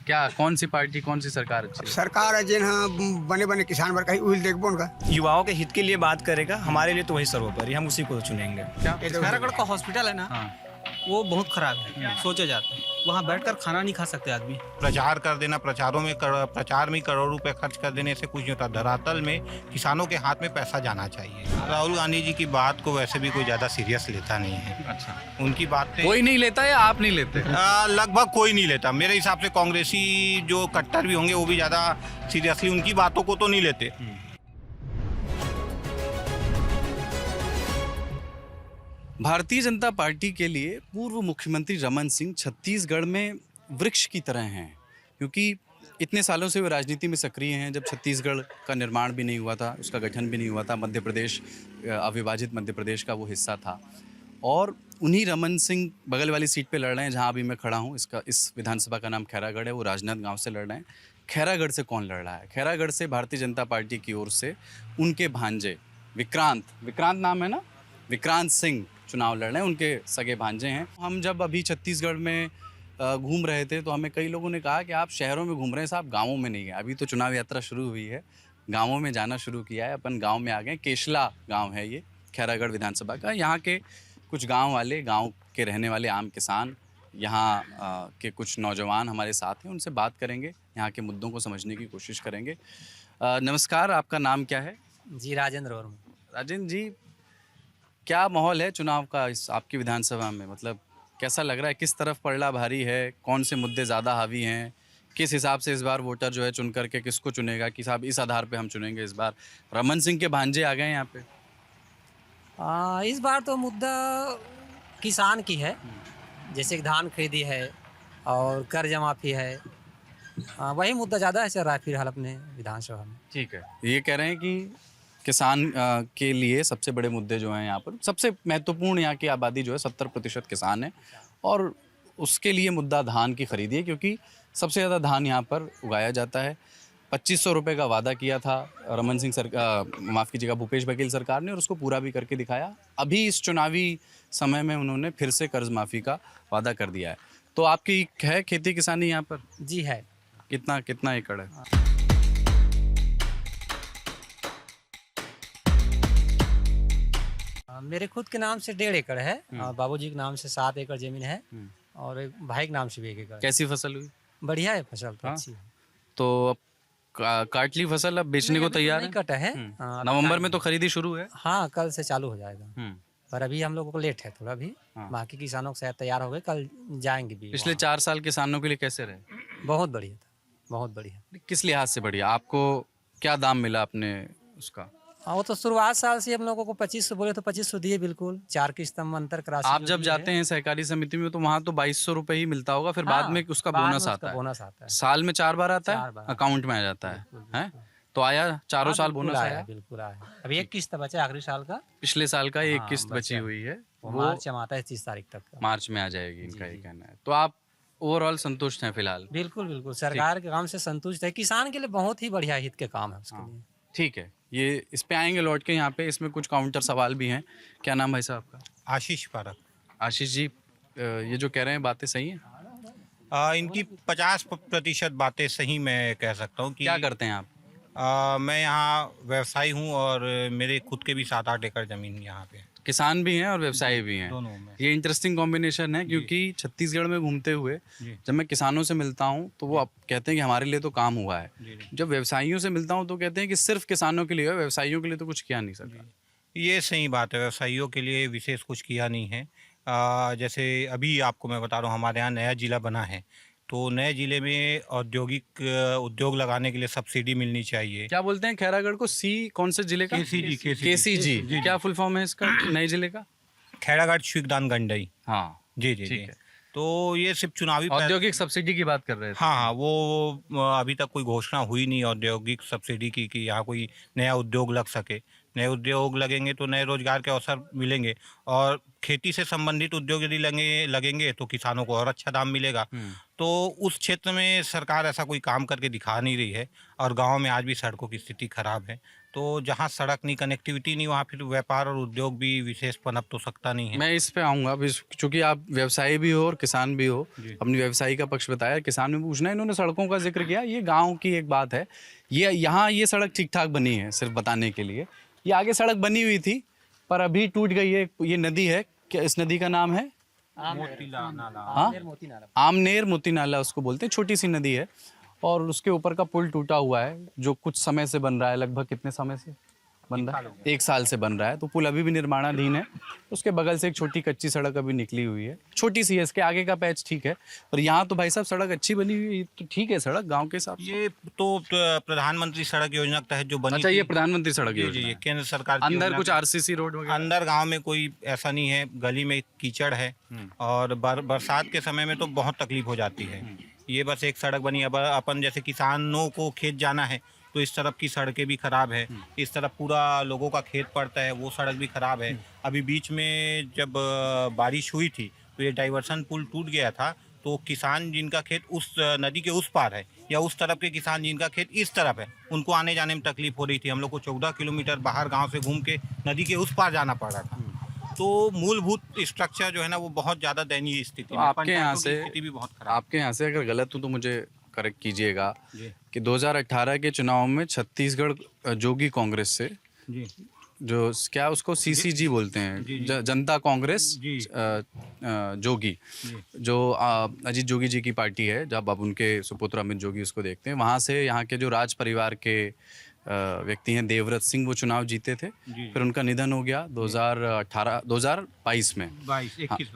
क्या कौन सी पार्टी कौन सी सरकार अच्छी है? सरकार है जिन हाँ बने बने किसान वर्ग का उल देखबो उनका युवाओं के हित के लिए बात करेगा, हमारे लिए तो वही सर्वोपरि, हम उसी को चुनेंगे। क्या? खैरागढ़ का हॉस्पिटल है ना, हाँ। वो बहुत खराब है, सोचे जाते हैं वहाँ बैठकर खाना नहीं खा सकते आदमी। प्रचार कर देना, प्रचार में करोड़ों रुपए खर्च कर देने से कुछ नहीं होता। धरातल में किसानों के हाथ में पैसा जाना चाहिए। राहुल गांधी जी की बात को वैसे भी कोई ज़्यादा सीरियस लेता नहीं है। अच्छा, उनकी बातें कोई नहीं लेता या आप नहीं लेते? लगभग कोई नहीं लेता। मेरे हिसाब से कांग्रेसी जो कट्टर भी होंगे वो भी ज़्यादा सीरियसली उनकी बातों को तो नहीं लेते। भारतीय जनता पार्टी के लिए पूर्व मुख्यमंत्री रमन सिंह छत्तीसगढ़ में वृक्ष की तरह हैं, क्योंकि इतने सालों से वे राजनीति में सक्रिय हैं। जब छत्तीसगढ़ का निर्माण भी नहीं हुआ था, उसका गठन भी नहीं हुआ था, मध्य प्रदेश अविभाजित मध्य प्रदेश का वो हिस्सा था, और उन्हीं रमन सिंह बगल वाली सीट पे लड़ रहे हैं जहां अभी मैं खड़ा हूं। इस विधानसभा का नाम खैरागढ़ है, वो राजनांदगांव से लड़ रहे हैं। खैरागढ़ से कौन लड़ रहा है? खैरागढ़ से भारतीय जनता पार्टी की ओर से उनके भांजे विक्रांत नाम है ना, विक्रांत सिंह चुनाव लड़ रहे हैं। उनके सगे भांजे हैं। हम जब अभी छत्तीसगढ़ में घूम रहे थे तो हमें कई लोगों ने कहा कि आप शहरों में घूम रहे हैं साहब, गाँवों में नहीं है। अभी तो चुनाव यात्रा शुरू हुई है, गाँवों में जाना शुरू किया है। अपन गाँव में आ गए। केशला गाँव है ये खैरागढ़ विधानसभा का। यहाँ के कुछ गाँव वाले, गाँव के रहने वाले आम किसान, यहाँ के कुछ नौजवान हमारे साथ हैं। उनसे बात करेंगे, यहाँ के मुद्दों को समझने की कोशिश करेंगे। नमस्कार, आपका नाम क्या है? जी राजेंद्र वर्मा। राजेंद्र जी, क्या माहौल है चुनाव का इस आपकी विधानसभा में? मतलब कैसा लग रहा है, किस तरफ पलड़ा भारी है, कौन से मुद्दे ज़्यादा हावी हैं, किस हिसाब से इस बार वोटर जो है चुन करके किसको चुनेगा कि साहब इस आधार पे हम चुनेंगे इस बार? रमन सिंह के भांजे आ गए यहाँ पे। इस बार तो मुद्दा किसान की है, जैसे कि धान खरीदी है और कर्ज माफी है। वही मुद्दा ज़्यादा चल रहा है फिलहाल अपने विधानसभा में। ठीक है, ये कह रहे हैं कि किसान के लिए सबसे बड़े मुद्दे जो हैं यहाँ पर, सबसे महत्वपूर्ण, यहाँ की आबादी जो है 70% किसान है, और उसके लिए मुद्दा धान की खरीदी है, क्योंकि सबसे ज़्यादा धान यहाँ पर उगाया जाता है। 2500 रुपये का वादा किया था रमन सिंह माफ़ कीजिएगा, भूपेश बघेल सरकार ने, और उसको पूरा भी करके दिखाया। अभी इस चुनावी समय में उन्होंने फिर से कर्ज माफ़ी का वादा कर दिया है। तो आपकी है खेती किसानी यहाँ पर? जी है। कितना एकड़ है? मेरे खुद के नाम से 1.5 एकड़ है और बाबूजी के नाम से 7 एकड़ जमीन है, और एक भाई के नाम से भी 1 एकड़। कैसी फसल हुई? बढ़िया है फसल तो। हाँ? अच्छी है। तो अब काट ली फसल, अब बेचने को तैयार है? नहीं कटा है। नवंबर में तो खरीदी शुरू है। हाँ, कल से चालू हो जाएगा। पर अभी हम लोगों को लेट है थोड़ा भी। हाँ। बाकी किसानों को शायद तैयार हो गए, कल जाएंगे भी। पिछले 4 साल किसानों के लिए कैसे रहे? बहुत बढ़िया था, बहुत बढ़िया। किस लिहाज से बढ़िया? आपको क्या दाम मिला अपने उसका? हाँ, वो तो शुरुआत साल से हम लोगों को 2500 बोले तो 2500 दिए बिल्कुल। 4 किस्त हम अंतर करा। आप जब जाते हैं सहकारी समिति में तो वहाँ तो 2200 रुपये ही मिलता होगा, फिर बाद में उसका बोनस आता है। बोनस आता है, साल में 4 बार आता 4 है, बार अकाउंट में आ जाता है? तो आया चारों साल बोनस आया? बिल्कुल आया। अभी एक किस्त बचा आखिरी साल का। पिछले साल का एक किस्त बची हुई है, वो मार्च में आता है 30 तारीख तक का। मार्च में आ जाएगी, इनका ये कहना है। तो आप ओवरऑल संतुष्ट हैं फिलहाल? बिल्कुल बिल्कुल, सरकार के काम से संतुष्ट है। किसान के लिए बहुत ही बढ़िया हित के काम है उसके लिए। ठीक है, ये इस पे आएंगे लौट के। यहाँ पे इसमें कुछ काउंटर सवाल भी हैं। क्या नाम भाई साहब आपका? आशीष पारक। आशीष जी, ये जो कह रहे हैं बातें सही हैं? इनकी 50% बातें सही मैं कह सकता हूँ कि क्या करते हैं आप? मैं यहाँ व्यवसायी हूँ और मेरे खुद के भी 7-8 एकड़ ज़मीन यहाँ पे। किसान भी हैं और व्यवसायी भी हैं। दोनों में। ये इंटरेस्टिंग कॉम्बिनेशन है, क्योंकि छत्तीसगढ़ में घूमते हुए जब मैं किसानों से मिलता हूँ तो वो कहते हैं कि हमारे लिए तो काम हुआ है। जब व्यवसायियों से मिलता हूँ तो कहते हैं कि सिर्फ किसानों के लिए है, व्यवसायियों के लिए तो कुछ किया नहीं सरकार। ये सही बात है, व्यवसायियों के लिए विशेष कुछ किया नहीं है। जैसे अभी आपको मैं बता रहा हूँ, हमारे यहाँ नया ज़िला बना है, तो नए ज़िले में उद्योग लगाने के लिए सब्सिडी मिलनी चाहिए। क्या बोलते हैं खैरागढ़ को? कौन से जिले का? केसीजी। क्या फुल फॉर्म है इसका नए जिले का? खैरागढ़ स्वीकदान गंडई। हाँ जी। ठीक है। तो ये सिर्फ चुनावी औद्योगिक सब्सिडी की बात कर रहे थे। हाँ, वो अभी तक कोई घोषणा हुई नहीं औद्योगिक सब्सिडी की कि यहाँ कोई नया उद्योग लग सके। नए उद्योग लगेंगे तो नए रोजगार के अवसर मिलेंगे, और खेती से संबंधित उद्योग यदि लगेंगे तो किसानों को और अच्छा दाम मिलेगा। तो उस क्षेत्र में सरकार ऐसा कोई काम करके दिखा नहीं रही है, और गांव में आज भी सड़कों की स्थिति खराब है। तो जहाँ सड़क नहीं, कनेक्टिविटी नहीं, वहाँ फिर व्यापार और उद्योग भी विशेष पनप तो सकता नहीं है। मैं इस पे आऊँगा अभी, चूंकि आप व्यवसायी भी हो और किसान भी हो, अपनी व्यवसायी का पक्ष बताया, किसान में पूछना है। इन्होंने सड़कों का जिक्र किया, ये गांव की एक बात है। ये यहाँ ये सड़क ठीक ठाक बनी है, सिर्फ बताने के लिए। ये आगे सड़क बनी हुई थी पर अभी टूट गई है। ये नदी है, क्या इस नदी का नाम है? हाँ, आमनेर मोती नाला उसको बोलते हैं। छोटी सी नदी है और उसके ऊपर का पुल टूटा हुआ है, जो कुछ समय से बन रहा है। लगभग कितने समय से बन रहा है? 1 साल से बन रहा है। तो पुल अभी भी निर्माणाधीन है। उसके बगल से एक छोटी कच्ची सड़क अभी निकली हुई है, छोटी सी है। इसके आगे का पैच ठीक है, और यहाँ तो भाई साहब सड़क अच्छी बनी हुई है। तो ठीक है सड़क गांव के हिसाब से। ये तो प्रधानमंत्री सड़क योजना के तहत जो बनी अच्छा, थी। ये प्रधानमंत्री सड़क जी योजना जी, है। ये केंद्र सरकार की अंदर योजना कुछ है। आरसीसी रोड वगैरह? अंदर गांव में कोई ऐसा नहीं है, गली में कीचड़ है और बरसात के समय में तो बहुत तकलीफ हो जाती है। ये बस एक सड़क बनी। अब अपन जैसे किसानों को खेत जाना है तो इस तरफ की सड़कें भी खराब है, इस तरफ पूरा लोगों का खेत पड़ता है, वो सड़क भी खराब है। अभी बीच में जब बारिश हुई थी तो ये डाइवर्सन पुल टूट गया था, तो किसान जिनका खेत उस नदी के उस पार है या उस तरफ के किसान जिनका खेत इस तरफ है, उनको आने जाने में तकलीफ हो रही थी। हम लोग को 14 किलोमीटर बाहर गांव से घूम के नदी के उस पार जाना पड़ रहा था। तो मूलभूत स्ट्रक्चर जो है ना वो बहुत ज़्यादा दयनीय स्थिति में। आपके यहाँ से, स्थिति भी बहुत खराब। आपके यहाँ से अगर गलत हूँ तो मुझे करेक्ट कीजिएगा कि 2018 के चुनाव में छत्तीसगढ़ जोगी कांग्रेस से, जी जो क्या उसको सीसीजी बोलते हैं, जनता कांग्रेस जोगी, जो अजीत जोगी जी की पार्टी है, जब अब उनके सुपुत्र अमित जोगी उसको देखते हैं, वहाँ से यहाँ के जो राज परिवार के व्यक्ति हैं देवव्रत सिंह, वो चुनाव जीते थे। फिर उनका निधन हो गया 2022 में,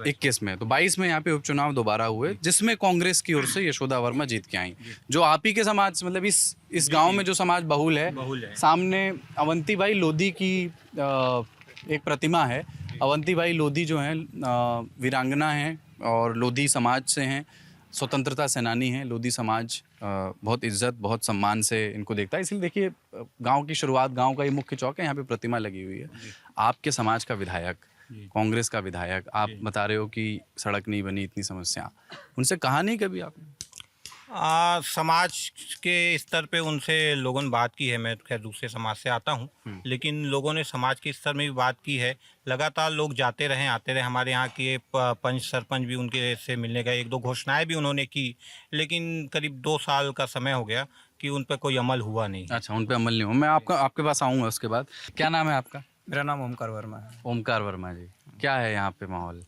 21 में। तो 22 में यहाँ पे उपचुनाव दोबारा हुए, जिसमें कांग्रेस की ओर से यशोदा वर्मा जीत के आई, जो आप ही के समाज, मतलब इस गांव में जो समाज बहुल है। सामने अवंतीबाई लोधी की एक प्रतिमा है। अवंतीबाई लोधी जो हैं वीरांगना हैं और लोधी समाज से हैं, स्वतंत्रता सेनानी हैं। लोधी समाज बहुत इज्जत, बहुत सम्मान से इनको देखता है। इसलिए देखिए, गांव की शुरुआत, गांव का ये मुख्य चौक है, यहाँ पे प्रतिमा लगी हुई है। आपके समाज का विधायक, कांग्रेस का विधायक, आप बता रहे हो कि सड़क नहीं बनी, इतनी समस्या, उनसे कहा नहीं कभी आपने? समाज के स्तर पे उनसे लोगों ने बात की है। मैं खैर दूसरे समाज से आता हूँ, लेकिन लोगों ने समाज के स्तर में भी बात की है। लगातार लोग जाते रहे, आते रहे। हमारे यहाँ के पंच सरपंच भी उनके से मिलने गए, 1-2 घोषणाएं भी उन्होंने की, लेकिन करीब 2 साल का समय हो गया कि उन पर कोई अमल हुआ नहीं। अच्छा, उन पर अमल नहीं हुआ। मैं आपके पास आऊँगा उसके बाद। क्या नाम है आपका? मेरा नाम ओमकार वर्मा है। ओमकार वर्मा जी, क्या है यहाँ पे माहौल?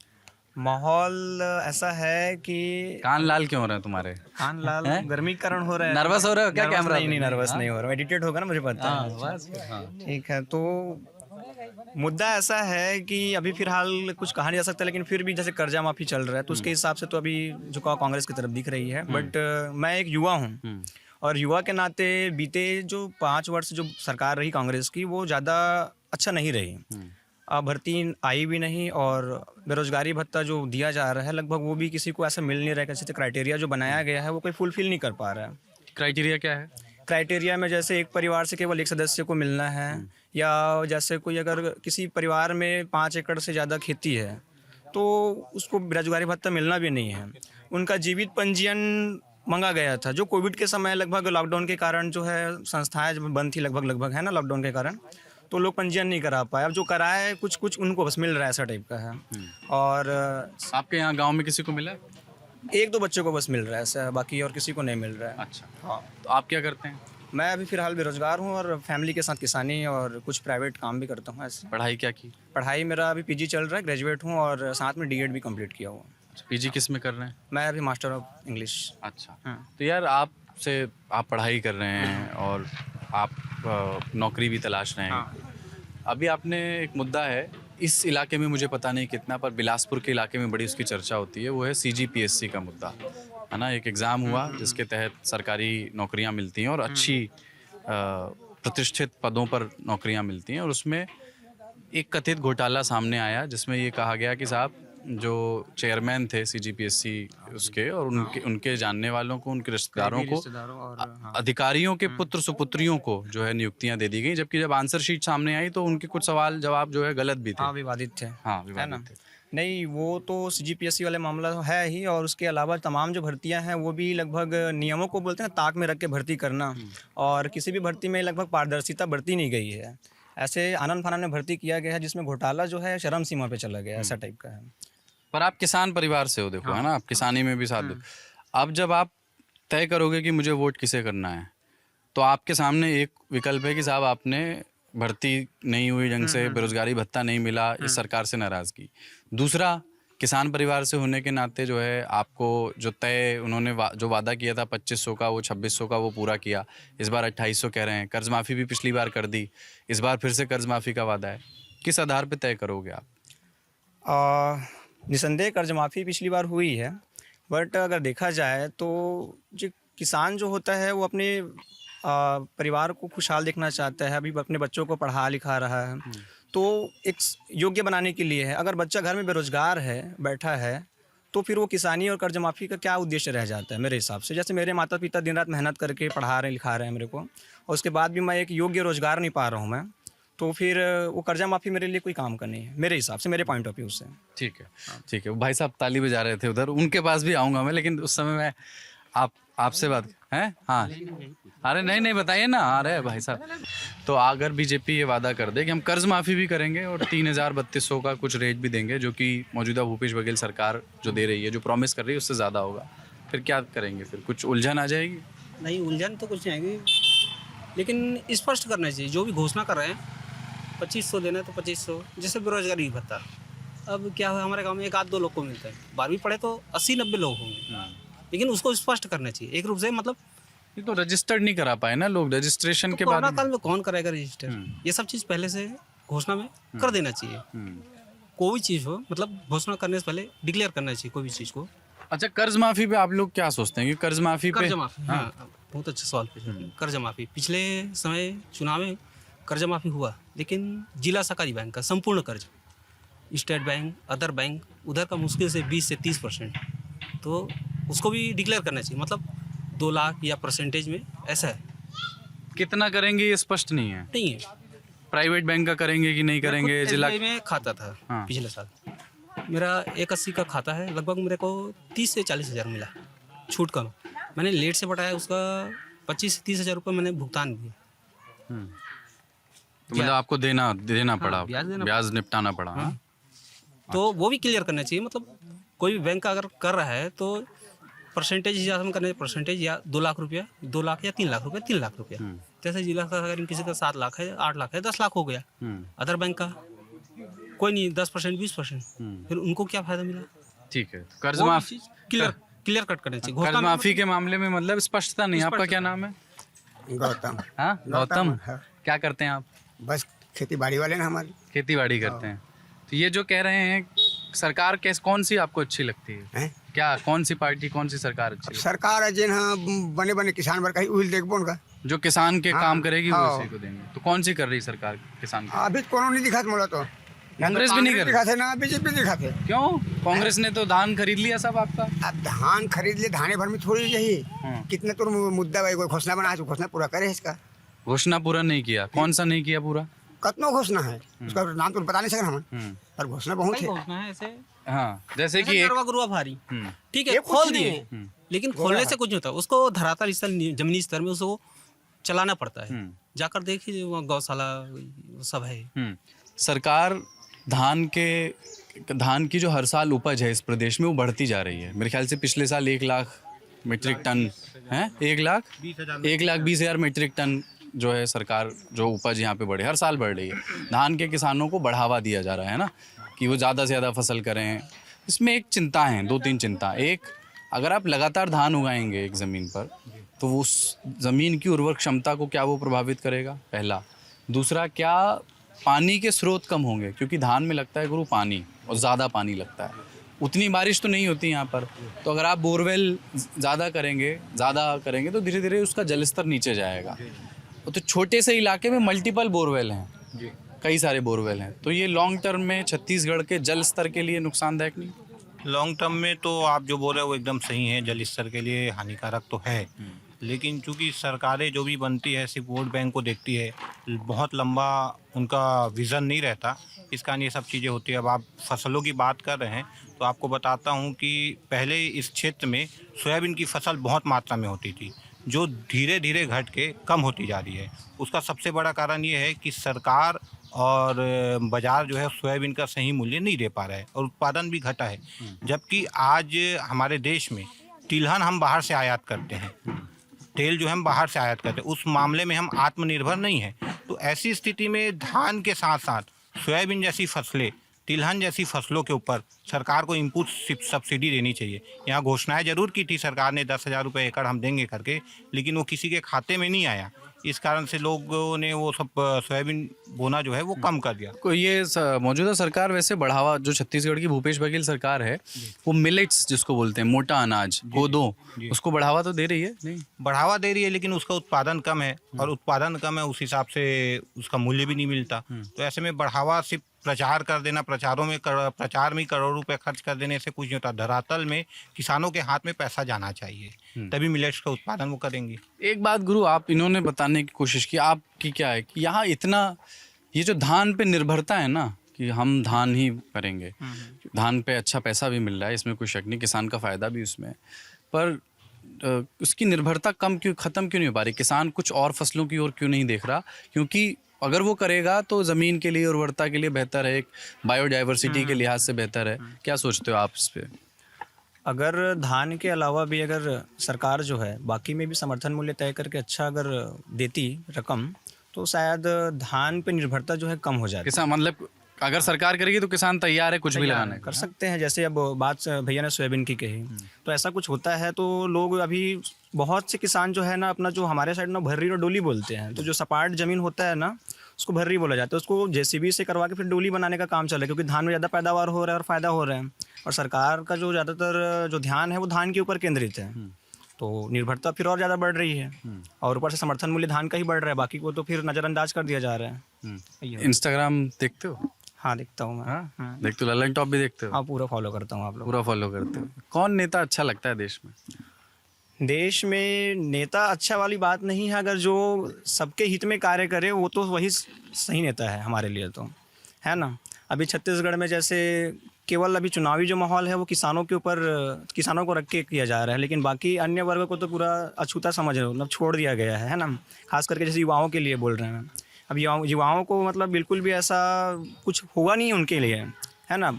माहौल ऐसा है कि कान लाल क्यों हो रहे हैं तुम्हारे? कान लाल गर्मी के कारण हो रहा है। नर्वस हो रहे हो क्या? कैमरा नहीं, नर्वस नहीं हो रहा, एडिटेड होगा ना, मुझे पता है। ठीक है, तो मुद्दा ऐसा है कि अभी फिलहाल कुछ कहा नहीं जा सकता, लेकिन फिर भी जैसे कर्जा माफी चल रहा है तो उसके हिसाब से तो अभी झुकाव कांग्रेस की तरफ दिख रही है। बट मैं एक युवा हूँ और युवा के नाते बीते जो 5 वर्ष जो सरकार रही कांग्रेस की, वो ज़्यादा अच्छा नहीं रही। भर्ती आई भी नहीं, और बेरोजगारी भत्ता जो दिया जा रहा है लगभग वो भी किसी को ऐसा मिल नहीं रहा है। कैसे क्राइटेरिया जो बनाया गया है वो कोई फुलफिल नहीं कर पा रहा है। क्राइटेरिया क्या है? क्राइटेरिया में जैसे एक परिवार से केवल एक सदस्य को मिलना है, या जैसे कोई अगर किसी परिवार में 5 एकड़ से ज़्यादा खेती है तो उसको बेरोजगारी भत्ता मिलना भी नहीं है। उनका जीवित पंजीयन मांगा गया था, जो कोविड के समय लगभग लॉकडाउन के कारण जो है संस्थाएं जब बंद थी, लगभग है ना, लॉकडाउन के कारण, तो लोग पंजीयन नहीं करा पाए। अब जो कराए कुछ उनको बस मिल रहा है, ऐसा टाइप का है। और आपके यहाँ गांव में किसी को मिला? 1-2 बच्चों को बस मिल रहा है ऐसा, बाकी और किसी को नहीं मिल रहा है। अच्छा, हाँ। तो आप क्या करते हैं? मैं अभी फिलहाल बेरोजगार हूँ और फैमिली के साथ किसानी और कुछ प्राइवेट काम भी करता हूँ ऐसे। पढ़ाई क्या की? पढ़ाई मेरा अभी पीजी चल रहा है, ग्रेजुएट हूँ, और साथ में डीएड भी कंप्लीट किया हुआ। पीजी किस में कर रहे हैं? मैं अभी मास्टर ऑफ इंग्लिश। अच्छा, तो यार आप पढ़ाई कर रहे हैं और आप नौकरी भी तलाश रहे हैं। अभी आपने एक मुद्दा है इस इलाके में, मुझे पता नहीं कितना, पर बिलासपुर के इलाके में बड़ी उसकी चर्चा होती है, वो है CGPSC का मुद्दा, है ना। एक एग्ज़ाम हुआ जिसके तहत सरकारी नौकरियां मिलती हैं और अच्छी प्रतिष्ठित पदों पर नौकरियां मिलती हैं, और उसमें एक कथित घोटाला सामने आया जिसमें ये कहा गया कि साहब जो चेयरमैन थे CGPSC उसके, और उनके जानने वालों को, उनके रिश्तेदारों को, अधिकारियों के पुत्र सुपुत्रियों को जो है नियुक्तियां दे दी गई, जबकि जब आंसर शीट सामने आई तो उनके कुछ सवाल जवाब जो है गलत भी थे। विवादित थे। हाँ, विवादित थे। नहीं, वो तो CGPSC वाले मामला तो है ही, और उसके अलावा तमाम जो भर्तियां हैं वो भी लगभग नियमों को बोलते हैं ना, ताक में रख के भर्ती करना, और किसी भी भर्ती में लगभग पारदर्शिता बरती नहीं गई है। ऐसे आनन फानन में भर्ती किया गया है जिसमें घोटाला जो है चरम सीमा पे चला गया, ऐसा टाइप का है। पर आप किसान परिवार से हो, देखो है ना, आप किसानी में भी साथ दो। अब जब आप तय करोगे कि मुझे वोट किसे करना है, तो आपके सामने एक विकल्प है कि साहब आपने भर्ती नहीं हुई ढंग से, बेरोजगारी भत्ता नहीं मिला, इस सरकार से नाराजगी। दूसरा, किसान परिवार से होने के नाते जो है आपको जो तय उन्होंने जो वादा किया था 2500 का, वो 2600 का वो पूरा किया। इस बार 2800 कह रहे हैं। कर्ज माफ़ी भी पिछली बार कर दी, इस बार फिर से कर्ज माफ़ी का वादा है। किस आधार पे तय करोगे आप? निसंदेह कर्ज माफ़ी पिछली बार हुई है, बट अगर देखा जाए तो जो किसान जो होता है वो अपने परिवार को खुशहाल देखना चाहता है, अभी अपने बच्चों को पढ़ा लिखा रहा है, तो एक योग्य बनाने के लिए है। अगर बच्चा घर में बेरोजगार है, बैठा है, तो फिर वो किसानी और कर्ज माफ़ी का क्या उद्देश्य रह जाता है मेरे हिसाब से। जैसे मेरे माता पिता दिन रात मेहनत करके पढ़ा रहे हैं, लिखा रहे हैं मेरे को, और उसके बाद भी मैं एक योग्य रोज़गार नहीं पा रहा हूँ मैं, तो फिर वो कर्जा माफ़ी मेरे लिए कोई काम का नहीं है मेरे हिसाब से, मेरे पॉइंट ऑफ व्यू से। ठीक है, ठीक है। भाई साहब ताली बजा रहे थे उधर, उनके पास भी आऊँगा मैं, लेकिन उस समय मैं आपसे बात है। हाँ, अरे नहीं बताइए ना। अरे भाई साहब, तो अगर बीजेपी ये वादा कर दे कि हम कर्ज माफ़ी भी करेंगे और 3000-3200 का कुछ रेट भी देंगे, जो कि मौजूदा भूपेश बघेल सरकार जो दे रही है, जो प्रॉमिस कर रही है उससे ज़्यादा होगा, फिर क्या करेंगे? फिर कुछ उलझन आ जाएगी? नहीं, उलझन तो कुछ नहीं आएगी, लेकिन स्पष्ट करना चाहिए। जो भी घोषणा कर रहे हैं 2500 देना है तो 2500, जैसे बेरोजगारी भत्ता। अब क्या है, हमारे गांव में 1-2 लोग को मिलता है, 12वीं पढ़े तो 80-90 लोग होंगे, लेकिन उसको स्पष्ट करना चाहिए एक रूप से। मतलब ये तो रजिस्टर्ड नहीं करा पाए ना लोग, रजिस्ट्रेशन के बाद। कोरोना काल में कौन कराएगा रजिस्टर? ये सब चीज़ पहले से घोषणा में कर देना चाहिए। कोई भी चीज़ हो, मतलब घोषणा करने से पहले डिक्लेयर करना चाहिए कोई भी चीज़ को। अच्छा, कर्ज माफ़ी पे आप लोग क्या सोचते हैं कि कर्ज माफ़ी पे? कर्ज माफ़ी, हाँ, बहुत अच्छा सवाल पूछा। कर्ज माफ़ी पिछले समय चुनाव में कर्ज माफ़ी हुआ, लेकिन जिला सहकारी बैंक का संपूर्ण कर्ज, स्टेट बैंक, अदर बैंक, उधर का मुश्किल से 20 से 30%, तो उसको भी डिक्लेयर करना चाहिए। मतलब 2 लाख या परसेंटेज में ऐसा है। कितना करेंगे ये स्पष्ट नहीं है। नहीं है, प्राइवेट बैंक का करेंगे कि नहीं करेंगे? जिला SBI में खाता था हाँ। पिछले साल, मेरा 180 का खाता है, लगभग मेरे को 30 से 40 हज़ार मिला छूट का। मैंने लेट से बढ़ाया, उसका 25 से 30 हज़ार रुपये मैंने भुगतान किया। तो मतलब आपको देना पड़ा, हाँ, ब्याज निपटाना पड़ा। हाँ। तो वो भी क्लियर करना चाहिए। मतलब कोई भी बैंक अगर कर रहा है तो परसेंटेज हिसाब से करना, परसेंटेज या 2 लाख रुपया, 2 लाख या 3 लाख रुपया, 3 लाख रुपया। जैसे जिला का अगर किसी का 7 लाख है, 8 लाख है, 10 लाख हो गया। अदर बैंक का कोई नहीं, 10%, 20%, फिर उनको क्या फायदा मिला? ठीक है, कर्ज माफी क्लियर कट करना चाहिए। कर्ज माफी के मामले में मतलब स्पष्टता नहीं। आपका क्या नाम है? गौतम। हाँ, गौतम। हाँ। क्या करते हैं आप? बस खेती बाड़ी वाले ना हमारी। खेती बाड़ी करते हैं। तो ये जो कह रहे हैं सरकार कौन सी आपको अच्छी लगती है? क्या कौन सी पार्टी, कौन सी सरकार अच्छी लगती सरकार है जिन हाँ बने किसान वर्ग का उहिल देखबो उनका, है? जो किसान के हाँ, काम करेगी वो हाँ। उसी को देंगे। तो कौन सी कर रही सरकार किसान की? अभी कोनो नहीं दिखा मोला तो। कांग्रेस भी नहीं कर रही? दिखा थे ना, बीजेपी दिखा थे। क्यों? कांग्रेस ने तो धान खरीद लिया सब आपका। अब धान खरीद ले, धाने भर में थोड़ी यही कितने तो मुद्दा भाई, कोई घोषणा बना, घोषणा पूरा करे इसका। घोषणा पूरा नहीं किया? कौन सा नहीं किया पूरा? कतनो घोषणा है, उसका नाम तो बता नहीं सकते हम, पर घोषणा बहुत है। घोषणा है ऐसे, हाँ, जैसे कि एक गुरुआ भारी, ठीक है, ये कुछ खोल नहीं दिए, है। लेकिन खोलने से कुछ नहीं होता। उसको धरातल स्तर, जमीनी स्तर में उसको चलाना पड़ता है। जाकर देखिए वहाँ गौशाला सब है। सरकार धान की जो हर साल उपज है इस प्रदेश में वो बढ़ती जा रही है। मेरे ख्याल से पिछले साल 1 लाख मीट्रिक टन है, 1,20,000 मीट्रिक टन जो है सरकार जो उपज यहाँ पे बढ़े, हर साल बढ़ रही है। धान के किसानों को बढ़ावा दिया जा रहा है ना, कि वो ज़्यादा से ज़्यादा फसल करें। इसमें एक चिंता है, 2-3 चिंता। एक, अगर आप लगातार धान उगाएंगे एक ज़मीन पर, तो वो उस ज़मीन की उर्वरक क्षमता को क्या वो प्रभावित करेगा, पहला। दूसरा, क्या पानी के स्रोत कम होंगे, क्योंकि धान में लगता है गुरु पानी, और ज़्यादा पानी लगता है। उतनी बारिश तो नहीं होती यहाँ पर, तो अगर आप बोरवेल ज़्यादा करेंगे तो धीरे धीरे उसका जलस्तर नीचे जाएगा। तो छोटे से इलाके में मल्टीपल बोरवेल हैं, कई सारे बोरवेल हैं, तो ये लॉन्ग टर्म में छत्तीसगढ़ के जल स्तर के लिए नुकसानदायक नहीं? लॉन्ग टर्म में तो आप जो बोल रहे हो वो एकदम सही है, जल स्तर के लिए हानिकारक तो है। लेकिन चूंकि सरकारें जो भी बनती है सिर्फ वोट बैंक को देखती है, बहुत लंबा उनका विज़न नहीं रहता इस कारण ये सब चीज़ें होती है। अब आप फसलों की बात कर रहे हैं तो आपको बताता हूँ कि पहले इस क्षेत्र में सोयाबीन की फसल बहुत मात्रा में होती थी, जो धीरे धीरे घट के कम होती जा रही है। उसका सबसे बड़ा कारण ये है कि सरकार और बाज़ार जो है सोयाबीन का सही मूल्य नहीं दे पा रहा है और उत्पादन भी घटा है। जबकि आज हमारे देश में तिलहन हम बाहर से आयात करते हैं, तेल जो है हम बाहर से आयात करते हैं, उस मामले में हम आत्मनिर्भर नहीं हैं। तो ऐसी स्थिति में धान के साथ साथ सोयाबीन जैसी फसलें, तिलहन जैसी फसलों के ऊपर सरकार को इनपुट सब्सिडी देनी चाहिए। यहाँ घोषणाएं जरूर की थी सरकार ने 10,000 रुपये एकड़ हम देंगे करके, लेकिन वो किसी के खाते में नहीं आया। इस कारण से लोगों ने वो सब सोयाबीन बोना जो है वो कम कर दिया। को ये मौजूदा सरकार वैसे बढ़ावा, जो छत्तीसगढ़ की भूपेश बघेल सरकार है, वो मिलेट्स जिसको बोलते हैं, मोटा अनाज, कोदो, उसको बढ़ावा तो दे रही है? नहीं, बढ़ावा दे रही है, लेकिन उसका उत्पादन कम है और उत्पादन कम है, उस हिसाब से उसका मूल्य भी नहीं मिलता। तो ऐसे में बढ़ावा सिर्फ प्रचार कर देना, प्रचार में करोड़ों रुपए खर्च कर देने से कुछ नहीं होता। धरातल में किसानों के हाथ में पैसा जाना चाहिए, तभी मिलेट्स का उत्पादन वो करेंगे। एक बात गुरु, आप इन्होंने बताने की कोशिश की, आपकी क्या है कि यहाँ इतना ये जो धान पे निर्भरता है ना, कि हम धान ही करेंगे, धान पे अच्छा पैसा भी मिल रहा है, इसमें कोई शक नहीं, किसान का फ़ायदा भी उसमें है, पर उसकी निर्भरता ख़त्म क्यों नहीं हो पा रही? किसान कुछ और फसलों की ओर क्यों नहीं देख रहा? क्योंकि अगर वो करेगा तो ज़मीन के लिए, उर्वरता के लिए बेहतर है, एक बायोडाइवर्सिटी के लिहाज से बेहतर है। क्या सोचते हो आप इस पे? अगर धान के अलावा भी अगर सरकार जो है बाकी में भी समर्थन मूल्य तय करके अच्छा अगर देती रकम, तो शायद धान पे निर्भरता जो है कम हो जाती। किसान मतलब अगर सरकार करेगी तो किसान तैयार है कुछ भी लगाने कर सकते हैं। जैसे अब बात भैया ने सोयाबीन की कही, तो ऐसा कुछ होता है तो लोग अभी बहुत से किसान जो है ना, अपना जो हमारे साइड में भर्री और डोली बोलते हैं, तो जो सपाट जमीन होता है ना उसको भर्री बोला जाता है, उसको जेसीबी से करवा के फिर डोली बनाने का काम चल रहा है, क्योंकि धान में ज़्यादा पैदावार हो रहा है और फ़ायदा हो रहा है। और सरकार का जो ज़्यादातर जो ध्यान है वो धान के ऊपर केंद्रित है, तो निर्भरता फिर और ज़्यादा बढ़ रही है और ऊपर से समर्थन मूल्य धान का ही बढ़ रहा है, बाकी को तो फिर नज़रअंदाज कर दिया जा रहा है। इंस्टाग्राम देखते हो? हाँ देखता हूँ मैं। हाँ देखते हो? ललन टॉप भी देखते हो? हाँ पूरा फॉलो करता हूँ। आप लोग पूरा फॉलो करते हो? कौन नेता अच्छा लगता है देश में? देश में नेता अच्छा वाली बात नहीं है, अगर जो सबके हित में कार्य करे वो तो वही सही नेता है हमारे लिए, तो है ना। अभी छत्तीसगढ़ में जैसे केवल अभी चुनावी जो माहौल है वो किसानों के ऊपर, किसानों को रख के किया जा रहा है, लेकिन बाकी अन्य वर्ग को तो पूरा अछूता समझ मतलब छोड़ दिया गया है ना। खास करके जैसे युवाओं के लिए बोल रहे हैं, अब युवाओं को मतलब बिल्कुल भी ऐसा कुछ हुआ नहीं है उनके लिए, है ना।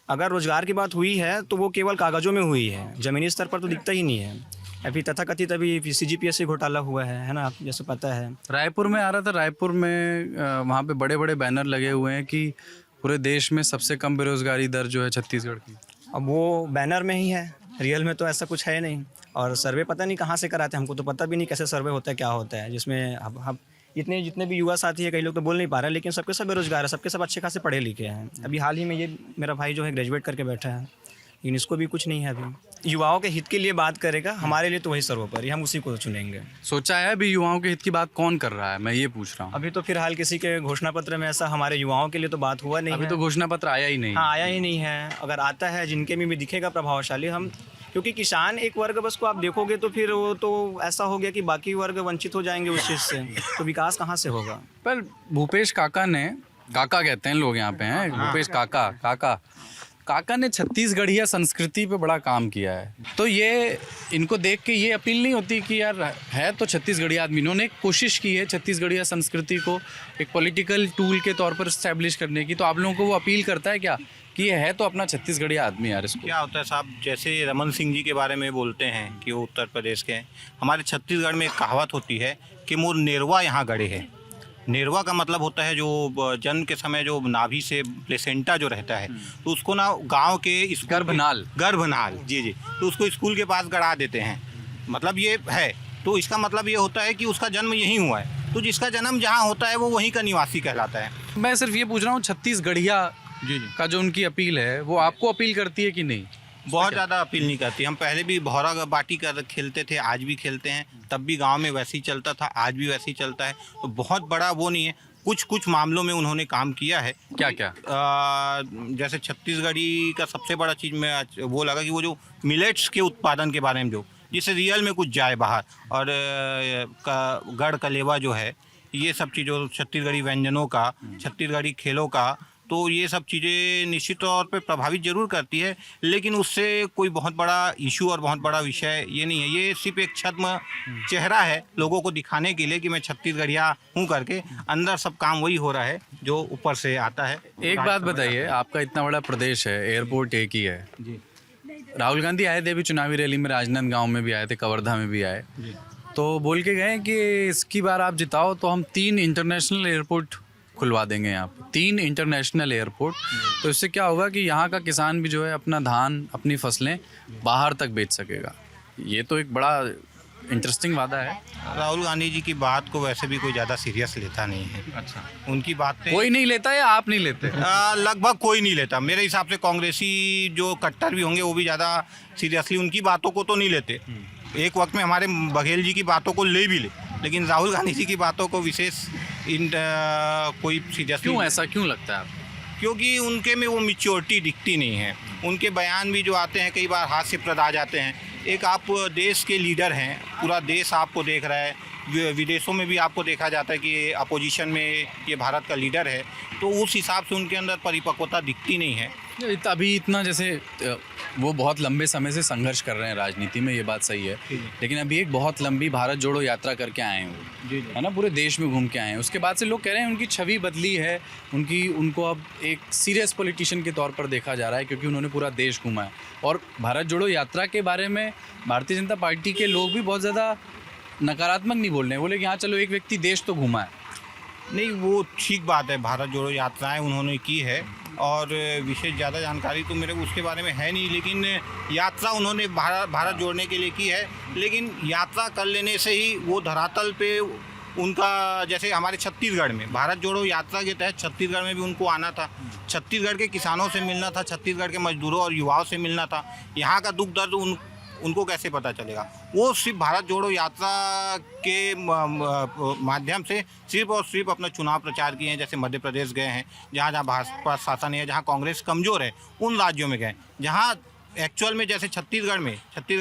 अगर रोजगार की बात हुई है तो वो केवल कागज़ों में हुई है, ज़मीनी स्तर पर तो दिखता ही नहीं है। अभी तथाकथित अभी CGPSC घोटाला हुआ है ना, आप जैसे पता है। रायपुर में आ रहा था, रायपुर में वहाँ पे बड़े बड़े बैनर लगे हुए हैं कि पूरे देश में सबसे कम बेरोजगारी दर जो है छत्तीसगढ़ की। अब वो बैनर में ही है, रियल में तो ऐसा कुछ है नहीं। और सर्वे पता नहीं कहाँ से कराते हैं, हमको तो पता भी नहीं कैसे सर्वे होता है, क्या होता है, जिसमें अब जितने भी युवा साथी है, कई लोग तो बोल नहीं पा रहे हैं, लेकिन सबके सब बेरोजगार है, सबके सब अच्छे खासे पढ़े लिखे हैं। अभी हाल ही में ये मेरा भाई जो है ग्रेजुएट करके बैठा है, लेकिन इसको भी कुछ नहीं है। अभी युवाओं के हित के लिए बात करेगा, हमारे लिए तो वही सर्वोपरि, हम उसी को चुनेंगे। सोचा है अभी युवाओं के हित की बात कौन कर रहा है, मैं ये पूछ रहा हूँ? अभी तो फिलहाल किसी के घोषणा पत्र में ऐसा हमारे युवाओं के लिए तो बात हुआ नहीं अभी है। तो घोषणा पत्र आया ही नहीं। हाँ आया ही नहीं है। अगर आता है जिनके में भी दिखेगा प्रभावशाली, हम, क्योंकि किसान एक वर्ग बस को आप देखोगे तो फिर वो तो ऐसा हो गया कि बाकी वर्ग वंचित हो जाएंगे उस चीज़ से, तो विकास कहाँ से होगा। पर भूपेश काका ने, काका कहते हैं लोग यहाँ पे हैं, भूपेश काका ने छत्तीसगढ़िया संस्कृति पे बड़ा काम किया है, तो ये इनको देख के ये अपील नहीं होती कि यार है तो छत्तीसगढ़िया आदमी, इन्होंने एक कोशिश की है छत्तीसगढ़िया संस्कृति को एक पॉलिटिकल टूल के तौर पर इस्टेब्लिश करने की, तो आप लोगों को वो अपील करता है क्या कि ये है तो अपना छत्तीसगढ़िया आदमी यार? इसको क्या होता है साहब, जैसे रमन सिंह जी के बारे में बोलते हैं कि वो उत्तर प्रदेश के हैं, हमारे छत्तीसगढ़ में एक कहावत होती है कि मोर नेरवा यहाँ गड़े है। नेरवा का मतलब होता है जो जन्म के समय जो नाभि से प्लेसेंटा जो रहता है, तो उसको ना गांव के गर्भनाल जी, तो उसको स्कूल के पास गड़ा देते हैं, मतलब ये है। तो इसका मतलब ये होता है कि उसका जन्म यहीं हुआ है, तो जिसका जन्म जहाँ होता है वो वहीं का निवासी कहलाता है। मैं सिर्फ ये पूछ रहा हूँ, छत्तीसगढ़िया का जो उनकी अपील है वो आपको अपील करती है कि नहीं? बहुत ज़्यादा अपील नहीं करती। हम पहले भी भौरा बाटी कर खेलते थे, आज भी खेलते हैं, तब भी गांव में वैसे ही चलता था, आज भी वैसे ही चलता है। तो बहुत बड़ा वो नहीं है, कुछ मामलों में उन्होंने काम किया है। क्या जैसे छत्तीसगढ़ी का सबसे बड़ा चीज़ में वो लगा कि वो जो मिलेट्स के उत्पादन के बारे में जो जिससे रियल में कुछ जाए बाहर, और गढ़ कलेवा जो है, ये सब चीज़ों छत्तीसगढ़ी व्यंजनों का, छत्तीसगढ़ी खेलों का तो ये सब चीज़ें निश्चित तौर पे प्रभावित जरूर करती है, लेकिन उससे कोई बहुत बड़ा इशू और बहुत बड़ा विषय ये नहीं है। ये सिर्फ एक छद्म चेहरा है लोगों को दिखाने के लिए कि मैं छत्तीसगढ़िया हूँ करके, अंदर सब काम वही हो रहा है जो ऊपर से आता है। एक बात बताइए, आपका इतना बड़ा प्रदेश है, एयरपोर्ट एक ही है जी। राहुल गांधी आए थे अभी चुनावी रैली में, राजनांदगांव में भी आए थे, कवर्धा में भी आए, तो बोल के गए कि इसकी बार आप जिताओ तो हम 3 इंटरनेशनल एयरपोर्ट खुलवा देंगे यहाँ पे, 3 इंटरनेशनल एयरपोर्ट। तो इससे क्या होगा कि यहाँ का किसान भी जो है अपना धान, अपनी फसलें बाहर तक बेच सकेगा। ये तो एक बड़ा इंटरेस्टिंग वादा है। राहुल गांधी जी की बात को वैसे भी कोई ज़्यादा सीरियस लेता नहीं है। अच्छा, उनकी बातें कोई नहीं लेता या आप नहीं लेते? लगभग कोई नहीं लेता। मेरे हिसाब से कांग्रेसी जो कट्टर भी होंगे वो भी ज़्यादा सीरियसली उनकी बातों को तो नहीं लेते। एक वक्त में हमारे बघेल जी की बातों को ले भी ले, लेकिन राहुल गांधी जी की बातों को विशेष कोई सीरियस क्यों ऐसा क्यों लगता है आपको? क्योंकि उनके में वो मैच्योरिटी दिखती नहीं है। उनके बयान भी जो आते हैं कई बार हास्यप्रद आ जाते हैं। एक आप देश के लीडर हैं, पूरा देश आपको देख रहा है, विदेशों में भी आपको देखा जाता है कि ये अपोजिशन में ये भारत का लीडर है, तो उस हिसाब से उनके अंदर परिपक्वता दिखती नहीं है। अभी इतना जैसे वो बहुत लंबे समय से संघर्ष कर रहे हैं राजनीति में, ये बात सही है, लेकिन अभी एक बहुत लंबी भारत जोड़ो यात्रा करके आए हैं वो, है ना, पूरे देश में घूम के आए हैं। उसके बाद से लोग कह रहे हैं उनकी छवि बदली है, उनको अब एक सीरियस पॉलिटिशियन के तौर पर देखा जा रहा है, क्योंकि उन्होंने पूरा देश घूमा है। और भारत जोड़ो यात्रा के बारे में भारतीय जनता पार्टी के लोग भी बहुत ज़्यादा नकारात्मक नहीं बोल रहे हैं, बोले कि हाँ चलो एक व्यक्ति देश तो घूमा है। नहीं, वो ठीक बात है, भारत जोड़ो यात्राएं उन्होंने की है और विशेष ज़्यादा जानकारी तो मेरे को उसके बारे में है नहीं, लेकिन यात्रा उन्होंने भारत जोड़ने के लिए की है। लेकिन यात्रा कर लेने से ही वो धरातल पे उनका, जैसे हमारे छत्तीसगढ़ में भारत जोड़ो यात्रा के तहत छत्तीसगढ़ में भी उनको आना था, छत्तीसगढ़ के किसानों से मिलना था, छत्तीसगढ़ के मजदूरों और युवाओं से मिलना था। यहाँ का दुख दर्द उनको कैसे पता चलेगा? वो सिर्फ भारत जोड़ो यात्रा के माध्यम से सिर्फ और सिर्फ अपना चुनाव प्रचार किए हैं। जैसे मध्य प्रदेश गए हैं, जहाँ जहाँ भाजपा शासन है, जहाँ कांग्रेस कमज़ोर है, उन राज्यों में गए। जहाँ एक्चुअल में जैसे छत्तीसगढ़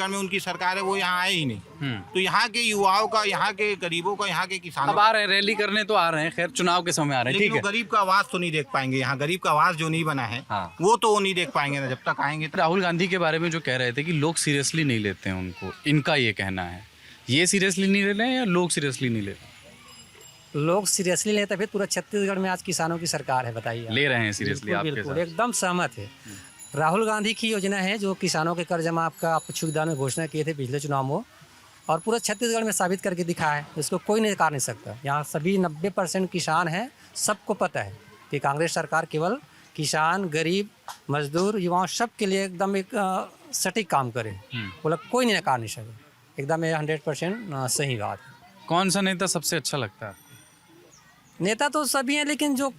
में उनकी सरकार है, वो यहाँ आए ही नहीं। तो यहाँ के युवाओं का, यहाँ के गरीबों का, यहाँ के किसानों अब आ रहे हैं, रैली करने तो आ रहे हैं, खैर चुनाव के समय आ रहे हैं, ठीक है। गरीब का आवाज़ तो नहीं देख पाएंगे यहाँ, गरीब का आवाज़ जो नहीं बना है वो तो वो नहीं देख पाएंगे ना जब तक आएंगे। राहुल गांधी के बारे में जो कह रहे थे कि लोग सीरियसली नहीं लेते हैं उनको, इनका ये कहना है, ये सीरियसली नहीं ले रहे हैं या लोग सीरियसली नहीं ले रहे? लोग सीरियसली लेते, फिर पूरा छत्तीसगढ़ में आज किसानों की सरकार है, बताइए। ले रहे हैं सीरियसली आपके बिल्कुल, साथ? एकदम सहमत है। राहुल गांधी की योजना है जो किसानों के कर्ज माफ का आप सुविधा में घोषणा किए थे पिछले चुनाव में, और पूरा छत्तीसगढ़ में साबित करके दिखा है, इसको कोई नहीं नकार नहीं सकता। यहाँ सभी 90% किसान हैं, सबको पता है कि कांग्रेस सरकार केवल किसान, गरीब, मजदूर, युवाओं सब के लिए एकदम एक सटीक काम करे, बोला कोई नहीं नकार नहीं सके। एकदम ये 100% सही बात है। कौन सा नेता सबसे अच्छा लगता है? नेता तो सभी हैं, लेकिन जो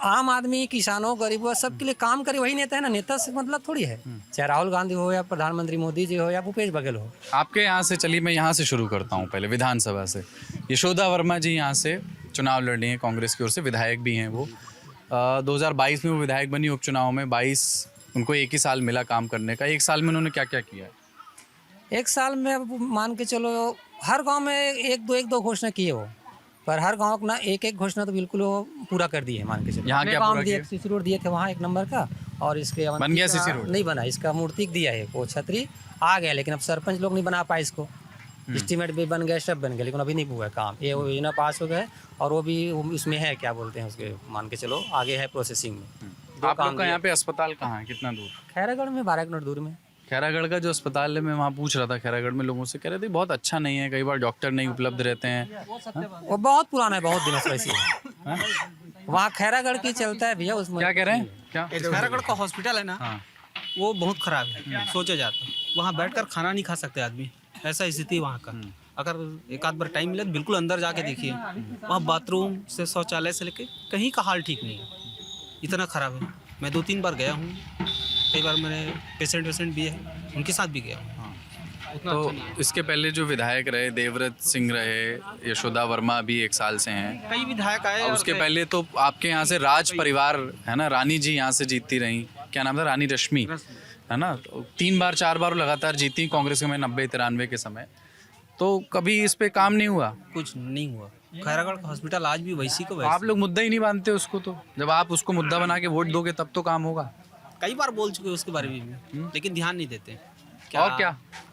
आम आदमी, किसानों, गरीबों सबके लिए काम करे वही नेता है ना। नेता से मतलब थोड़ी है, चाहे राहुल गांधी हो या प्रधानमंत्री मोदी जी हो या भूपेश बघेल हो। आपके यहाँ से चलिए, मैं यहाँ से शुरू करता हूँ पहले, विधानसभा से। यशोदा वर्मा जी यहाँ से चुनाव लड़ रही हैं, कांग्रेस की ओर से, विधायक भी हैं वो। 2022 में वो विधायक बनी उपचुनाव में, 22 उनको एक ही साल मिला काम करने का। एक साल में उन्होंने क्या क्या किया? एक साल में मान के चलो हर गांव में एक दो घोषणा किए वो, पर हर गांव को ना एक घोषणा तो बिल्कुल वो पूरा कर दिए, मान के चलो। यहाँ क्या पूरा किया? सीसी रोड दिए थे वहाँ 1 नंबर का, और इसके बन गया सीसी रोड? नहीं बना, इसका मूर्ति दिया है, वो छतरी आ गया, लेकिन अब सरपंच लोग नहीं बना पाए इसको। एस्टीमेट भी बन गए, सब बन गए, लेकिन अभी नहीं हुआ है काम। ये योजना पास हो गए और वो भी उसमें है, क्या बोलते हैं उसके, मान के चलो आगे है प्रोसेसिंग में। आप लोग का यहाँ पे अस्पताल कहाँ है, कितना दूर? खैरागढ़ में 12 किलोमीटर दूर में। खैरागढ़ का जो अस्पताल है, मैं वहाँ पूछ रहा था खैरागढ़ में लोगों से, कह रहे थे बहुत अच्छा नहीं है, कई बार डॉक्टर नहीं उपलब्ध रहते हैं। वो बहुत पुराना है, बहुत दिनों से वैसे है। वहाँ खैरागढ़ की चलता है भैया, उसमें क्या कह रहे हैं? क्या खैरागढ़ का हॉस्पिटल है ना, वो बहुत खराब है, सोचा जाता है। वहाँ बैठकर खाना नहीं खा सकते आदमी, ऐसा स्थिति वहाँ का। अगर एक आध बार टाइम मिले तो बिल्कुल अंदर जाके देखिए, वहाँ बाथरूम से, शौचालय से लेके कहीं का हाल ठीक नहीं है, इतना ख़राब है। मैं 2-3 बार गया हूँ, कई बार मेरे पेशेंट भी है, उनके साथ भी गया हूँ। तो इसके पहले जो विधायक रहे, देवव्रत सिंह रहे, यशोदा वर्मा भी 1 साल से हैं, कई विधायक आए। और उसके पहले तो आपके यहाँ से राज परिवार है ना, रानी जी यहाँ से जीतती रही, क्या नाम था, रानी रश्मि है ना, तो 3 बार 4 बार लगातार जीती कांग्रेस में 90-93 के समय। तो कभी इस पे काम नहीं हुआ? कुछ नहीं हुआ। खैरागढ़ का हॉस्पिटल आज भी वैसी को तो वैसी। आप लोग मुद्दा ही नहीं मानते उसको, तो जब आप उसको मुद्दा बना के वोट दोगे तब तो काम होगा। कई बार बोल चुके उसके बारे में, लेकिन ध्यान नहीं देते।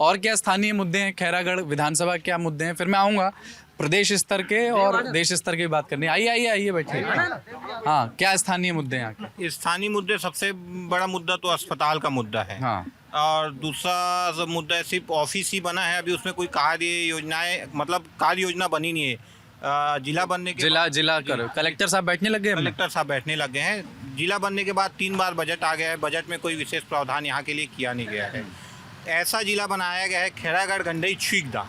और क्या स्थानीय मुद्दे हैं खैरागढ़ विधानसभा, क्या मुद्दे हैं? फिर मैं आऊँगा प्रदेश स्तर के और देश स्तर की बात करनी। आइए बैठिए। हाँ, क्या स्थानीय मुद्दे हैं यहाँ के? स्थानीय मुद्दे, सबसे बड़ा मुद्दा तो अस्पताल का मुद्दा है। हाँ, और दूसरा मुद्दा सिर्फ ऑफिस ही बना है, अभी उसमें कोई कार्य योजनाएं, मतलब कार्य योजना बनी नहीं है। जिला बनने के जिला करो, कलेक्टर साहब बैठने लग गए हैं? कलेक्टर साहब बैठने लग गए हैं। जिला बनने के बाद 3 बार बजट आ गया है, बजट में कोई विशेष प्रावधान यहाँ के लिए किया नहीं गया है। ऐसा जिला बनाया गया है खैरागढ़, गंडई, छीकदा।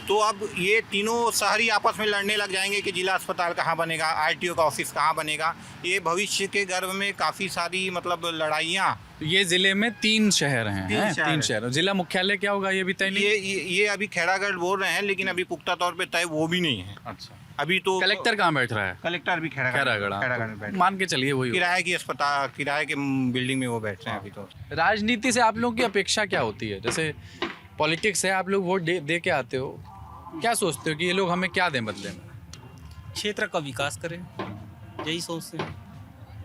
तो अब ये तीनों शहरी आपस में लड़ने लग जाएंगे कि जिला अस्पताल कहाँ बनेगा, आरटीओ का ऑफिस कहाँ बनेगा। ये भविष्य के गर्भ में काफ़ी सारी मतलब लड़ाइयाँ। ये जिले में 3 शहर हैं। तीन शहर तीन हैं। शहर। जिला मुख्यालय क्या होगा ये भी तय नहीं? ये अभी खैरागढ़ बोल रहे हैं, लेकिन अभी पुख्ता तौर पे तय वो भी नहीं है। अच्छा, अभी तो कलेक्टर कहाँ बैठ रहा है? कलेक्टर भी खैरागढ़ में बैठे, मान के चलिए वही होगा। किराए की अस्पताल, किराए के बिल्डिंग में वो बैठ रहे हैं अभी तो। राजनीति से आप लोगों की अपेक्षा क्या होती है? जैसे पॉलिटिक्स है, आप लोग वोट दे के आते हो, क्या सोचते हो कि ये लोग हमें क्या दें बदले में? क्षेत्र का विकास करें, यही सोचते हैं।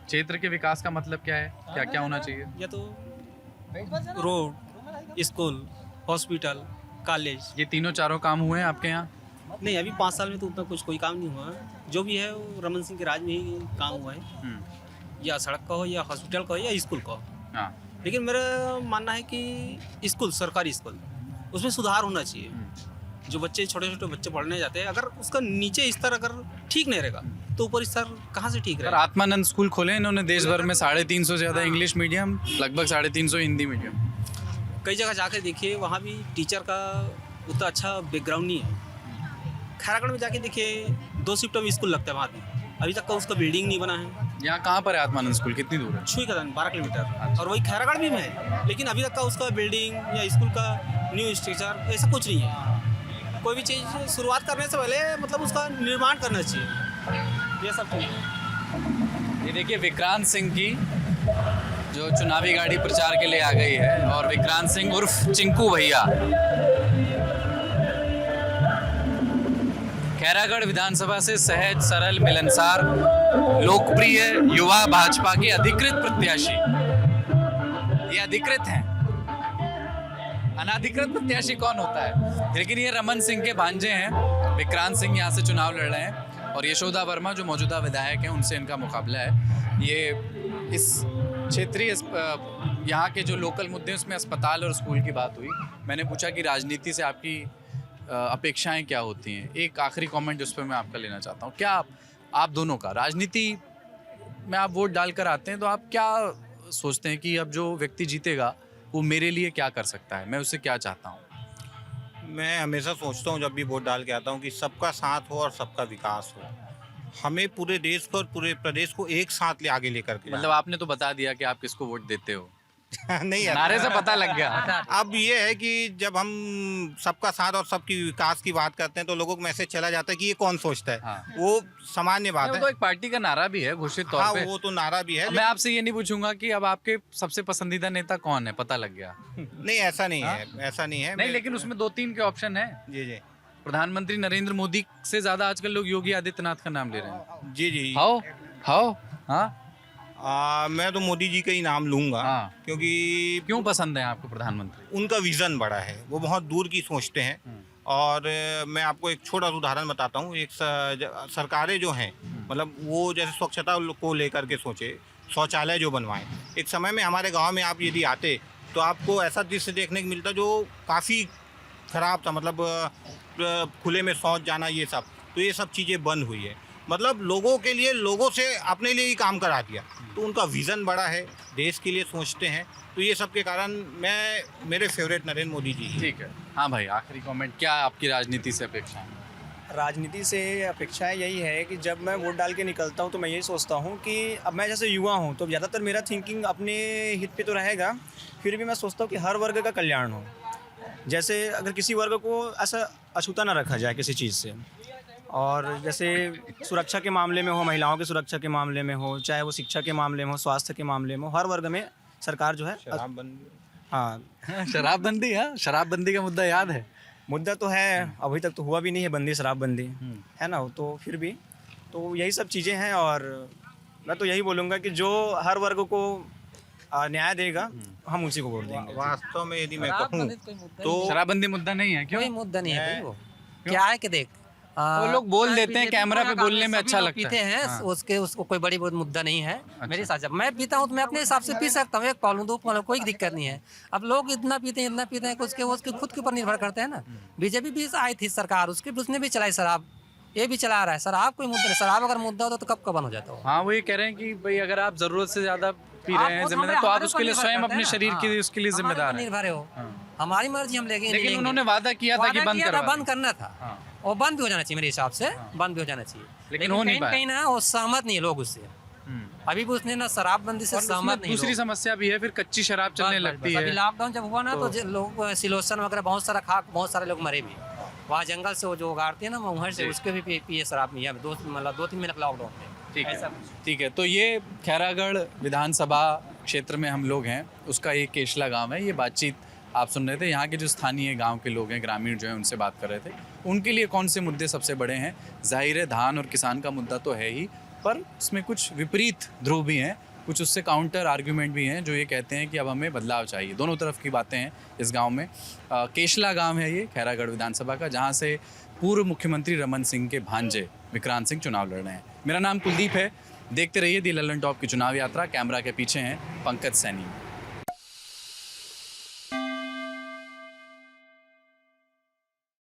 क्षेत्र के विकास का मतलब क्या है? क्या क्या होना चाहिए? या तो रोड, स्कूल, हॉस्पिटल, कॉलेज। ये तीनों चारों काम हुए हैं आपके यहाँ? नहीं, अभी 5 साल में तो उतना कुछ कोई काम नहीं हुआ है। जो भी है वो रमन सिंह के राज में ही काम हुआ है, या सड़क का हो, या हॉस्पिटल का हो, या स्कूल का हो। हाँ, लेकिन मेरा मानना है कि स्कूल, सरकारी स्कूल, उसमें सुधार होना चाहिए। जो बच्चे, छोटे छोटे बच्चे पढ़ने जाते हैं, अगर उसका नीचे स्तर अगर ठीक नहीं रहेगा तो ऊपर स्तर कहाँ से ठीक सर रहेगा? आत्मानंद स्कूल खोले इन्होंने देश भर में, 350 से ज़्यादा इंग्लिश मीडियम, लगभग 350 हिंदी मीडियम। कई जगह जाकर देखिए, वहाँ भी टीचर का उतना अच्छा बैकग्राउंड नहीं है। खैरागढ़ में जाके देखिए, 2 शिफ्ट में स्कूल लगता है वहाँ भी, अभी तक का उसका बिल्डिंग नहीं बना है। यहाँ कहाँ पर है आत्मानंद स्कूल? कितनी दूर है? छुई कदम 12 किलोमीटर, और वही खैरागढ़ भी में है, लेकिन अभी तक का उसका बिल्डिंग या स्कूल का न्यू स्ट्रक्चर ऐसा कुछ नहीं है। कोई भी चीज़ शुरुआत करने से पहले मतलब उसका निर्माण करना चाहिए। ये सब चीज़। ये देखिए विक्रांत सिंह की जो चुनावी गाड़ी प्रचार के लिए आ गई है, और विक्रांत सिंह उर्फ चिंकू भैया खैरागढ़ विधानसभा से सहज, सरल, मिलनसार, लोकप्रिय युवा भाजपा के अधिकृत प्रत्याशी। ये अधिकृत हैं, अनाधिकृत प्रत्याशी कौन होता है? लेकिन ये रमन सिंह के भांजे हैं। विक्रांत सिंह यहाँ से चुनाव लड़ रहे हैं, और यशोदा वर्मा जो मौजूदा विधायक हैं उनसे इनका मुकाबला है। ये इस क्षेत्रीय यहाँ के जो लोकल मुद्दे हैं उसमें अस्पताल और स्कूल की बात हुई। मैंने पूछा कि राजनीति से आपकी अपेक्षाएं क्या होती हैं। एक आखिरी कमेंट उस पर मैं आपका लेना चाहता हूँ। क्या आप दोनों का राजनीति में आप वोट डालकर आते हैं तो आप क्या सोचते हैं कि अब जो व्यक्ति जीतेगा वो मेरे लिए क्या कर सकता है, मैं उससे क्या चाहता हूँ? मैं हमेशा सोचता हूँ जब भी वोट डाल के आता हूँ कि सबका साथ हो और सबका विकास हो। हमें पूरे देश को और पूरे प्रदेश को एक साथ ले आगे लेकर के मतलब आपने तो बता दिया कि आप किसको वोट देते हो। नहीं है, नारे से पता लग गया। अब ये है कि जब हम सबका साथ और सबकी विकास की बात करते हैं तो लोगों को मैसेज चला जाता है कि ये कौन सोचता है। हाँ। वो सामान्य बात वो है। तो एक पार्टी का नारा भी है घोषित तौर हाँ, पे। वो तो नारा भी है। मैं आपसे ये नहीं पूछूंगा कि अब आपके सबसे पसंदीदा नेता कौन है, पता लग गया। नहीं, ऐसा नहीं है, ऐसा नहीं है। नहीं, लेकिन उसमें 2-3 के ऑप्शन है। जी जी प्रधानमंत्री नरेंद्र मोदी से ज्यादा आजकल लोग योगी आदित्यनाथ का नाम ले रहे हैं। जी जी। हाओ हाँ, मैं तो मोदी जी का ही नाम लूंगा। हाँ। क्योंकि क्यों पसंद है आपको प्रधानमंत्री? उनका विजन बड़ा है, वो बहुत दूर की सोचते हैं। और मैं आपको एक छोटा सा उदाहरण बताता हूँ। एक सरकारें जो हैं, मतलब वो जैसे स्वच्छता को लेकर के सोचे, शौचालय जो बनवाएं। एक समय में हमारे गांव में आप यदि आते तो आपको ऐसा दृश्य देखने को मिलता जो काफ़ी ख़राब था, मतलब खुले में शौच जाना, ये सब। तो ये सब चीज़ें बंद हुई है। मतलब लोगों के लिए, लोगों से अपने लिए ही काम करा दिया। तो उनका विज़न बड़ा है, देश के लिए सोचते हैं। तो ये सब के कारण मेरे फेवरेट नरेंद्र मोदी जी। ठीक है। हाँ भाई, आखिरी कमेंट, क्या आपकी राजनीति से अपेक्षा है? राजनीति से अपेक्षाएं यही है कि जब मैं वोट डाल के निकलता हूं तो मैं यही सोचता हूं कि अब मैं जैसे युवा हूं तो ज़्यादातर मेरा थिंकिंग अपने हित पे तो रहेगा, फिर भी मैं सोचता हूं कि हर वर्ग का कल्याण हो। जैसे अगर किसी वर्ग को ऐसा अछूता ना रखा जाए किसी चीज़ से, और जैसे सुरक्षा के मामले में हो, महिलाओं की सुरक्षा के मामले में हो, चाहे वो शिक्षा के मामले में हो, स्वास्थ्य के मामले में हो, हर वर्ग में सरकार जो है। हाँ, शराबबंदी, हाँ, शराबबंदी का मुद्दा याद है। मुद्दा तो है, अभी तक तो हुआ भी नहीं है बंदी, शराबबंदी है ना, तो फिर भी तो यही सब चीज़ें हैं। और मैं तो यही बोलूँगा कि जो हर वर्ग को न्याय देगा हम उसी को वोट देंगे। वास्तव में यदि मैं कहूँ तो शराबबंदी मुद्दा नहीं है क्यों? कोई मुद्दा नहीं है भाई वो। क्या है कि देख वो लोग बोल देते हैं BJP कैमरा पे पूरा बोलने में कांग्रेस अच्छा सभी लोग लगता पीते है। हैं उसको कोई बड़ी बहुत मुद्दा नहीं है मेरे हिसाब से। मैं पीता हूँ तो मैं अपने हिसाब से पी सकता हूँ, एक पालूँ दो पालूँ, कोई दिक्कत नहीं है। अब लोग इतना पीते हैं कि उसके खुद के ऊपर निर्भर करते हैं ना। बीजेपी भी आई थी सरकार, उसने भी चलाई शराब, ये भी चला रहा है शराब। कोई मुद्दा नहीं, शराब अगर मुद्दा होता तो कब बंद हो जाता हो। हाँ वो ये कह रहे हैं कि भाई अगर आप जरूरत से ज्यादा पी आप रहे हैं खुद जिम्मेदार, तो हमारे आप उसके लिए ऊपर स्वयं निर्भर अपने करते शरीर हैं के ना। उसके लिए हमारे जिम्मेदार ऊपर है। निर्भर हो, हमारी मर्जी हम लेंगे नहीं लेकिन लेंगे। उन्होंने वादा किया था कि वादा बंद किया था, करवा बंद करना था, और बंद भी हो जाना चाहिए मेरे हिसाब से, बंद भी हो जाना चाहिए। लेकिन हो नहीं कहीं पाया। कहीं ना वो सहमत नहीं है लोग उससे। अभी भी उसने ना शराबबंदी से और उसमें सहमत नहीं दूसरी लोग। समस्या भी है, फिर कच्ची शराब चलने बस, लगती अभी है। लॉकडाउन जब हुआ ना तो लोग सिलोसन वगैरह बहुत सारा खा, बहुत सारे लोग मरे भी। वहाँ जंगल से वो जो उगाड़ते हैं ना वहाँ से, उसके भी पिए शराब नहीं है। 2-3 महीने लॉकडाउन में। ठीक है, ठीक है। तो ये खैरागढ़ विधानसभा क्षेत्र में हम लोग हैं, उसका एक केशला गांव है। ये बातचीत आप सुन रहे थे, यहाँ के जो स्थानीय गांव के लोग हैं, ग्रामीण जो हैं, उनसे बात कर रहे थे। उनके लिए कौन से मुद्दे सबसे बड़े हैं? जाहिर है धान और किसान का मुद्दा तो है ही, पर इसमें कुछ विपरीत ध्रुव भी हैं, कुछ उससे काउंटर आर्ग्यूमेंट भी हैं जो ये कहते हैं कि अब हमें बदलाव चाहिए। दोनों तरफ की बातें हैं इस गांव में। केशला गांव है ये खैरागढ़ विधानसभा का, जहां से पूर्व मुख्यमंत्री रमन सिंह के भांजे विक्रांत सिंह चुनाव लड़ रहे हैं। मेरा नाम कुलदीप है। देखते रहिए दी लल्लन टॉप की चुनाव यात्रा। कैमरा के पीछे हैं पंकज सैनी।